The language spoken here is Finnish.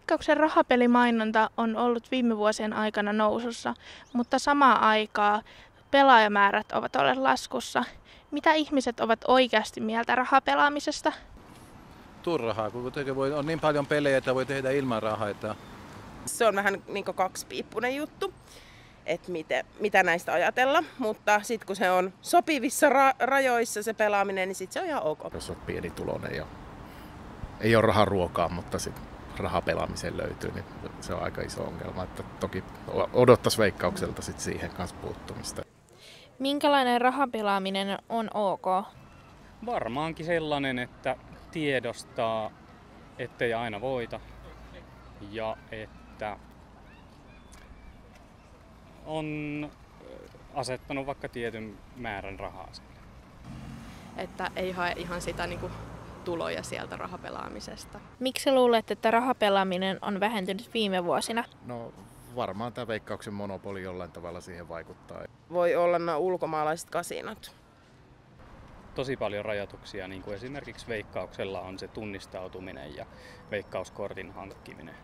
Veikkauksen rahapelimainonta on ollut viime vuosien aikana nousussa, mutta samaan aikaan pelaajamäärät ovat olleet laskussa. Mitä ihmiset ovat oikeasti mieltä rahapelaamisesta? Turhaa, kun on niin paljon pelejä, että voi tehdä ilman rahaa. Se on vähän niin kuin kaksipiippunen juttu, että mitä näistä ajatella, mutta sitten kun se on sopivissa rajoissa se pelaaminen, niin sitten se on ihan ok. Jos olet pienituloinen ja ei ole rahaa ruokaa, mutta sitten rahaa pelaamiseen löytyy, niin se on aika iso ongelma. Että toki odottaisi Veikkaukselta sit siihen kanssa puuttumista. Minkälainen rahapelaaminen on ok? Varmaankin sellainen, että tiedostaa, ettei aina voita ja että on asettanut vaikka tietyn määrän rahaa sille. Että ei hae ihan sitä tuloja sieltä rahapelaamisesta. Miksi luulet, että rahapelaaminen on vähentynyt viime vuosina? No varmaan tämä Veikkauksen monopoli jollain tavalla siihen vaikuttaa. Voi olla nämä ulkomaalaiset kasinot. Tosi paljon rajoituksia, niin kuin esimerkiksi Veikkauksella on se tunnistautuminen ja veikkauskortin hankkiminen.